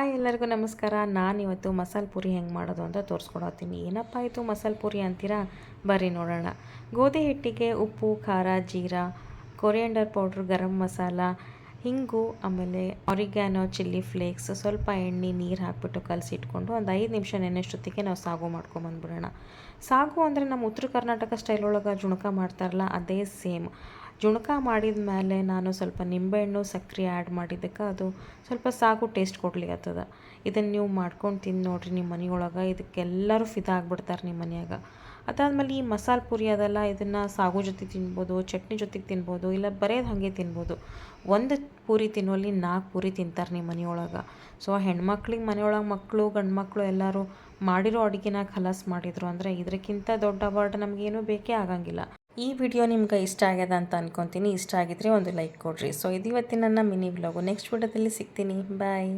Hi ಎಲ್ಲರಿಗೂ ನಮಸ್ಕಾರ. ನಾನಿವತ್ತು ಮಸಾಲೆ ಪೂರಿ ಹೆಂಗೆ ಮಾಡೋದು ಅಂತ ತೋರಿಸ್ಕೊಡತ್ತೀನಿ. ಏನಪ್ಪ ಇದು ಮಸಾಲೆ ಪೂರಿ ಅಂತೀರಾ? ಬರ್ರಿ ನೋಡೋಣ. ಗೋಧಿ ಹಿಟ್ಟಿಗೆ ಉಪ್ಪು, ಖಾರ, ಜೀರಾ, ಕೊರಿಯಂಡರ್ ಪೌಡ್ರ್, ಗರಂ ಮಸಾಲ, ಹಿಂಗು, ಆಮೇಲೆ ಆರಿಗ್ಯಾನೋ, ಚಿಲ್ಲಿ ಫ್ಲೇಕ್ಸ್, ಸ್ವಲ್ಪ ಎಣ್ಣೆ, ನೀರು ಹಾಕ್ಬಿಟ್ಟು ಕಲಸಿಟ್ಕೊಂಡು ಒಂದು 5 ನಿಮಿಷ ನೆನೆಷ್ಟೊತ್ತಿಗೆ ನಾವು ಸಾಗು ಮಾಡ್ಕೊಂಬಂದ್ಬಿಡೋಣ. ಸಾಗು ಅಂದರೆ ನಮ್ಮ ಉತ್ತರ ಕರ್ನಾಟಕ ಸ್ಟೈಲ್ ಒಳಗೆ ಜುಣಕ ಮಾಡ್ತಾರಲ್ಲ ಅದೇ ಸೇಮ್. ಜುಣಕ ಮಾಡಿದ ಮೇಲೆ ನಾನು ಸ್ವಲ್ಪ ನಿಂಬೆಹಣ್ಣು ಸಕ್ಕರೆ ಆ್ಯಡ್ ಮಾಡಿದ್ದಕ್ಕೆ ಅದು ಸ್ವಲ್ಪ ಸಾಗು ಟೇಸ್ಟ್ ಕೊಡ್ಲಿಕ್ಕತ್ತದ. ಇದನ್ನು ನೀವು ಮಾಡ್ಕೊಂಡು ತಿಂದು ನೋಡಿರಿ ನಿಮ್ಮ ಮನೆಯೊಳಗೆ. ಇದಕ್ಕೆಲ್ಲರೂ ಫಿದಾ ಆಗ್ಬಿಡ್ತಾರೆ ನಿಮ್ಮ ಮನ್ಯಾಗ. ಅದಾದಮೇಲೆ ಈ ಮಸಾಲೆ ಪೂರಿ ಅದೆಲ್ಲ ಇದನ್ನು ಸಾಗು ಜೊತೆ ತಿನ್ಬೋದು, ಚಟ್ನಿ ಜೊತೆಗೆ ತಿನ್ಬೋದು, ಇಲ್ಲ ಬರೇದು ಹಾಗೆ ತಿನ್ಬೋದು. ಒಂದು ಪೂರಿ ತಿನ್ನುವಲ್ಲಿ 4 ಪೂರಿ ತಿಂತಾರೆ ನಿಮ್ಮ ಮನೆಯೊಳಗೆ. ಸೊ ಹೆಣ್ಮಕ್ಳಿಗೆ ಮನೆಯೊಳಗೆ ಮಕ್ಕಳು ಗಂಡು ಮಕ್ಕಳು ಎಲ್ಲರೂ ಮಾಡಿರೋ ಅಡುಗೆನ ಖಲಾಸ್ ಮಾಡಿದರು ಅಂದರೆ ಇದಕ್ಕಿಂತ ದೊಡ್ಡ ಅವಾರ್ಡ್ ನಮಗೇನೂ ಬೇಕೇ ಆಗಂಗಿಲ್ಲ. ಈ ವಿಡಿಯೋ ನಿಮ್ಗೆ ಇಷ್ಟ ಆಗ್ಯದ ಅಂತ ಅನ್ಕೊತೀನಿ. ಇಷ್ಟ ಆಗಿದ್ರೆ ಒಂದು ಲೈಕ್ ಕೊಡ್ರಿ. ಸೊ ಇದು ಇವತ್ತಿನ ನನ್ನ ಮಿನಿ ವ್ಲಾಗು. ನೆಕ್ಸ್ಟ್ ವಿಡಿಯೋದಲ್ಲಿ ಸಿಗ್ತೀನಿ. ಬಾಯ್.